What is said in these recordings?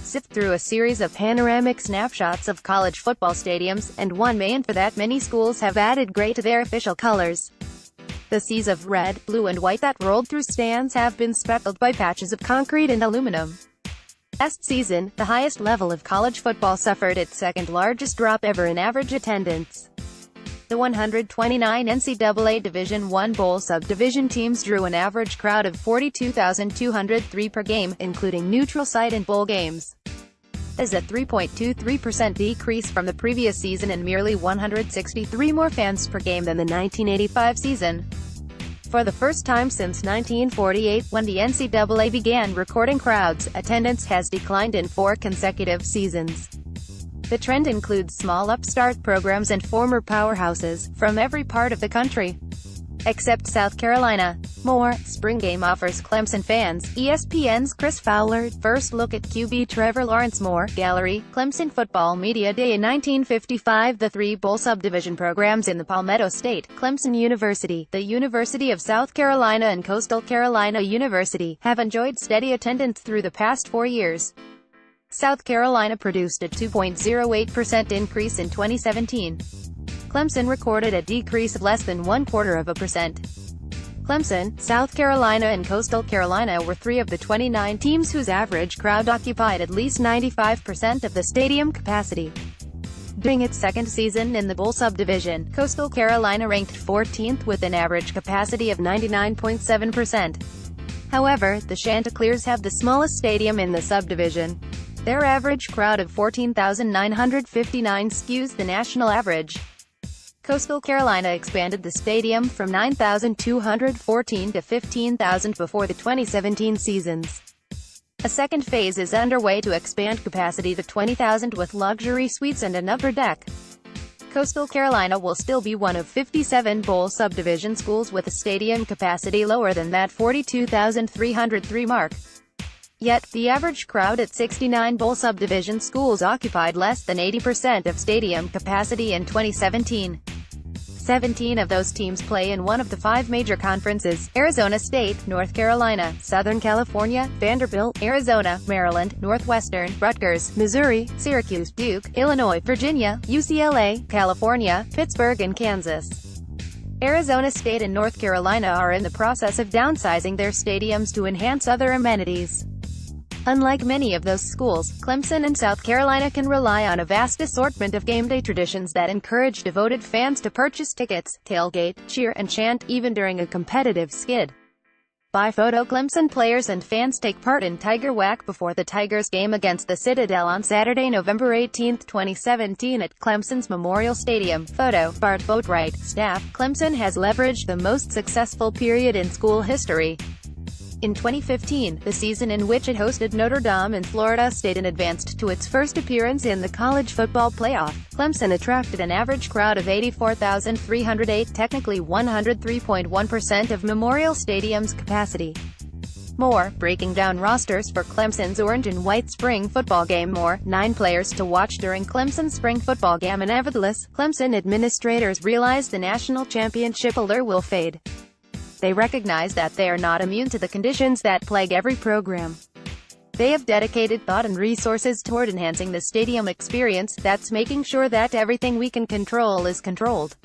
sift through a series of panoramic snapshots of college football stadiums, and one may infer that many schools have added gray to their official colors. The seas of red, blue and white that rolled through stands have been speckled by patches of concrete and aluminum. Last season, the highest level of college football suffered its second largest drop ever in average attendance. The 129 NCAA Division I bowl subdivision teams drew an average crowd of 42,203 per game, including neutral site and bowl games. This is a 3.23% decrease from the previous season and merely 163 more fans per game than the 1985 season. For the first time since 1948, when the NCAA began recording crowds, attendance has declined in 4 consecutive seasons. The trend includes small upstart programs and former powerhouses, from every part of the country. Except South Carolina. More, spring game offers Clemson fans. ESPN's Chris Fowler, first look at QB Trevor Lawrence. More, Gallery, Clemson Football Media Day. In 1955, the 3 bowl subdivision programs in the Palmetto State, Clemson University, the University of South Carolina and Coastal Carolina University, have enjoyed steady attendance through the past 4 years. South Carolina produced a 2.08% increase in 2017. Clemson recorded a decrease of less than 0.25%. Clemson, South Carolina and Coastal Carolina were 3 of the 29 teams whose average crowd occupied at least 95% of the stadium capacity. During its second season in the bowl subdivision, Coastal Carolina ranked 14th with an average capacity of 99.7%. However, the Chanticleers have the smallest stadium in the subdivision. Their average crowd of 14,959 skews the national average. Coastal Carolina expanded the stadium from 9,214 to 15,000 before the 2017 seasons. A second phase is underway to expand capacity to 20,000 with luxury suites and an upper deck. Coastal Carolina will still be one of 57 bowl subdivision schools with a stadium capacity lower than that 42,303 mark. Yet, the average crowd at 69 bowl subdivision schools occupied less than 80% of stadium capacity in 2017. 17 of those teams play in one of the 5 major conferences: Arizona State, North Carolina, Southern California, Vanderbilt, Arizona, Maryland, Northwestern, Rutgers, Missouri, Syracuse, Duke, Illinois, Virginia, UCLA, California, Pittsburgh and Kansas. Arizona State and North Carolina are in the process of downsizing their stadiums to enhance other amenities. Unlike many of those schools, Clemson and South Carolina can rely on a vast assortment of game day traditions that encourage devoted fans to purchase tickets, tailgate, cheer and chant, even during a competitive skid. By photo, Clemson players and fans take part in Tiger Whack before the Tigers game against the Citadel on Saturday, November 18, 2017 at Clemson's Memorial Stadium. Photo, Bart Boatwright, staff. Clemson has leveraged the most successful period in school history. In 2015, the season in which it hosted Notre Dame and Florida State and advanced to its first appearance in the college football playoff, Clemson attracted an average crowd of 84,308, technically 103.1% of Memorial Stadium's capacity. More, breaking down rosters for Clemson's orange and white spring football game. More, 9 players to watch during Clemson's spring football game. And nevertheless, Clemson administrators realize the national championship allure will fade. They recognize that they are not immune to the conditions that plague every program. They have dedicated thought and resources toward enhancing the stadium experience. That's making sure that everything we can control is controlled.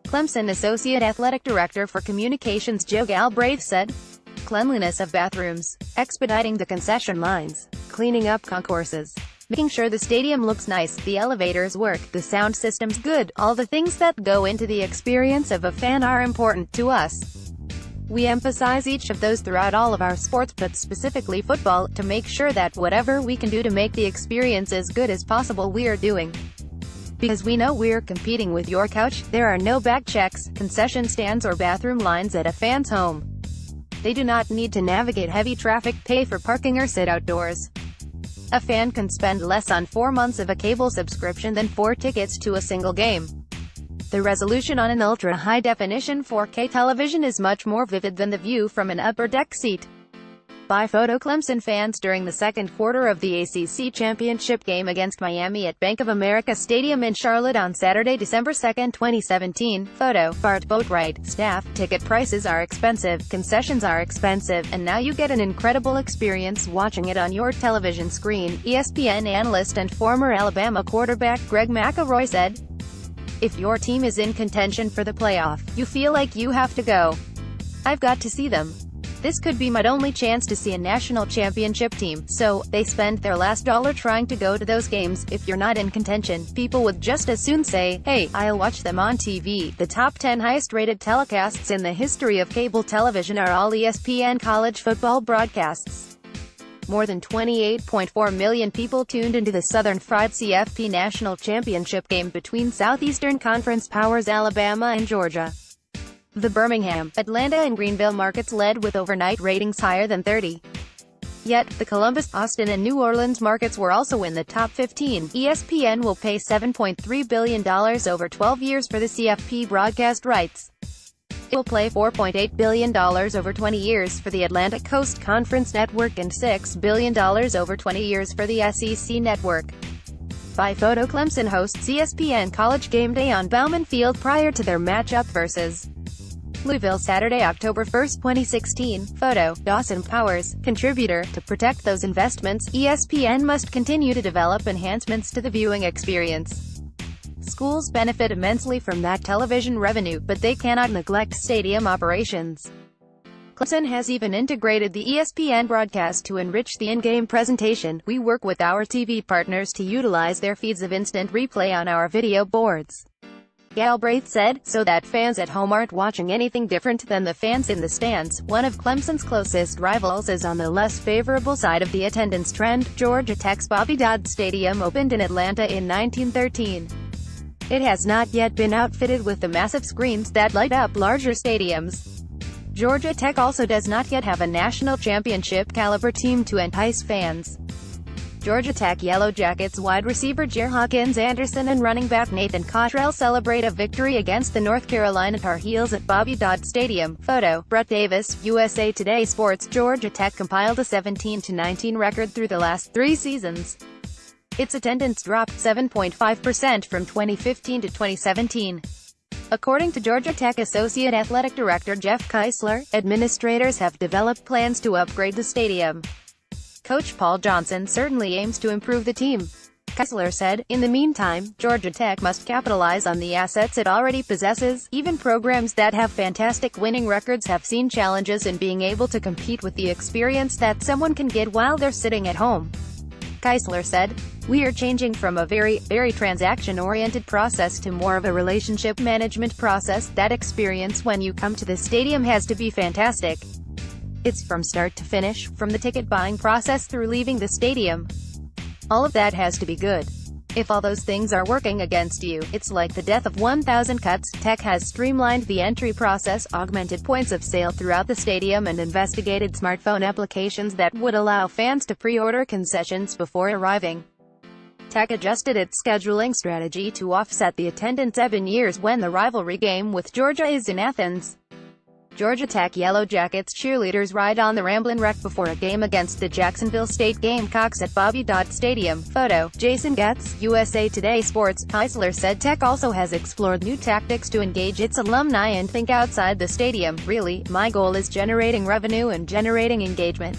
Clemson Associate Athletic Director for Communications Joe Galbraith said. Cleanliness of bathrooms, expediting the concession lines, cleaning up concourses, making sure the stadium looks nice, the elevators work, the sound system's good, all the things that go into the experience of a fan are important to us. We emphasize each of those throughout all of our sports, but specifically football, to make sure that whatever we can do to make the experience as good as possible we are doing. Because we know we're competing with your couch, there are no back checks, concession stands or bathroom lines at a fan's home. They do not need to navigate heavy traffic, pay for parking or sit outdoors. A fan can spend less on 4 months of a cable subscription than 4 tickets to a single game. The resolution on an ultra-high-definition 4K television is much more vivid than the view from an upper deck seat. By photo. Clemson fans during the second quarter of the ACC championship game against Miami at Bank of America Stadium in Charlotte on Saturday, December 2, 2017. Photo. Bart Boatwright. Staff. Ticket prices are expensive, concessions are expensive, and now you get an incredible experience watching it on your television screen, ESPN analyst and former Alabama quarterback Greg McElroy said. If your team is in contention for the playoff, you feel like you have to go. I've got to see them. This could be my only chance to see a national championship team, so they spend their last dollar trying to go to those games. If you're not in contention, people would just as soon say, hey, I'll watch them on TV. The top 10 highest-rated telecasts in the history of cable television are all ESPN college football broadcasts. More than 28.4 million people tuned into the Southern Fried CFP National Championship game between Southeastern Conference powers Alabama and Georgia. The Birmingham, Atlanta and Greenville markets led with overnight ratings higher than 30. Yet, the Columbus, Austin and New Orleans markets were also in the top 15. ESPN will pay $7.3 billion over 12 years for the CFP broadcast rights. It will pay $4.8 billion over 20 years for the Atlantic Coast Conference Network and $6 billion over 20 years for the SEC Network. By photo. Clemson hosts ESPN College Game Day on Bauman Field prior to their matchup versus Louisville Saturday, October 1, 2016. Photo. Dawson Powers, contributor. To protect those investments, ESPN must continue to develop enhancements to the viewing experience. Schools benefit immensely from that television revenue, but they cannot neglect stadium operations. Clemson has even integrated the ESPN broadcast to enrich the in-game presentation. We work with our TV partners to utilize their feeds of instant replay on our video boards. Galbraith said, so that fans at home aren't watching anything different than the fans in the stands. One of Clemson's closest rivals is on the less favorable side of the attendance trend. Georgia Tech's Bobby Dodd Stadium opened in Atlanta in 1913. It has not yet been outfitted with the massive screens that light up larger stadiums. Georgia Tech also does not yet have a national championship caliber team to entice fans. Georgia Tech Yellow Jackets wide receiver Jer Hawkins Anderson and running back Nathan Cottrell celebrate a victory against the North Carolina Tar Heels at Bobby Dodd Stadium. Photo. Brett Davis, USA Today Sports. Georgia Tech compiled a 17-19 record through the last 3 seasons. Its attendance dropped 7.5% from 2015 to 2017. According to Georgia Tech Associate Athletic Director Jeff Keisler, administrators have developed plans to upgrade the stadium. Coach Paul Johnson certainly aims to improve the team. Keisler said, in the meantime, Georgia Tech must capitalize on the assets it already possesses. Even programs that have fantastic winning records have seen challenges in being able to compete with the experience that someone can get while they're sitting at home. Keisler said, we are changing from a very transaction-oriented process to more of a relationship management process. That experience when you come to the stadium has to be fantastic. It's from start to finish, from the ticket buying process through leaving the stadium. All of that has to be good. If all those things are working against you, it's like the death of 1,000 cuts. Tech has streamlined the entry process, augmented points of sale throughout the stadium and investigated smartphone applications that would allow fans to pre-order concessions before arriving. Tech adjusted its scheduling strategy to offset the attendance ebb in years when the rivalry game with Georgia is in Athens. Georgia Tech Yellow Jackets cheerleaders ride on the Ramblin' Wreck before a game against the Jacksonville State Gamecocks at Bobby Dodd Stadium. Photo. Jason Getz, USA Today Sports. Keisler said Tech also has explored new tactics to engage its alumni and think outside the stadium. Really, my goal is generating revenue and generating engagement.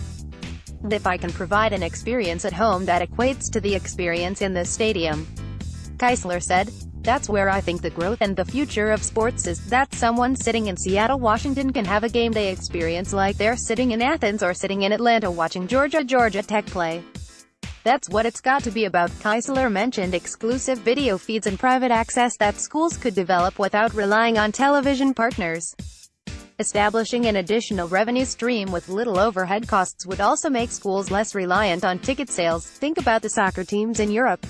If I can provide an experience at home that equates to the experience in the stadium. Keisler said, that's where I think the growth and the future of sports is, that someone sitting in Seattle, Washington can have a game day experience like they're sitting in Athens or sitting in Atlanta watching Georgia Tech play. That's what it's got to be about. Keisler mentioned exclusive video feeds and private access that schools could develop without relying on television partners. Establishing an additional revenue stream with little overhead costs would also make schools less reliant on ticket sales. Think about the soccer teams in Europe.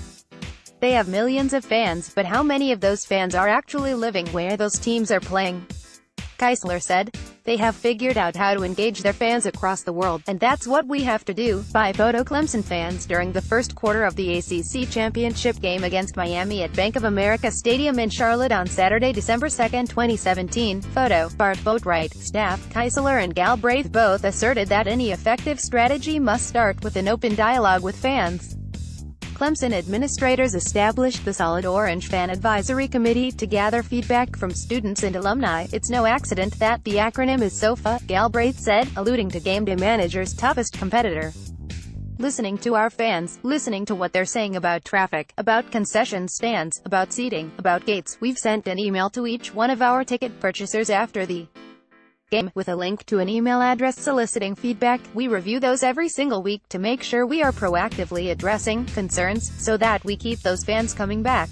They have millions of fans, but how many of those fans are actually living where those teams are playing? Keisler said. They have figured out how to engage their fans across the world, and that's what we have to do. By photo Clemson fans during the first quarter of the ACC championship game against Miami at Bank of America Stadium in Charlotte on Saturday, December 2, 2017. Photo, Bart Boatwright, Staff, Keisler and Galbraith both asserted that any effective strategy must start with an open dialogue with fans. Clemson administrators established the Solid Orange Fan Advisory Committee to gather feedback from students and alumni. It's no accident that the acronym is SOFA, Galbraith said, alluding to game day manager's toughest competitor. Listening to our fans, listening to what they're saying about traffic, about concession stands, about seating, about gates. We've sent an email to each one of our ticket purchasers after the game, with a link to an email address soliciting feedback. We review those every single week to make sure we are proactively addressing concerns, so that we keep those fans coming back.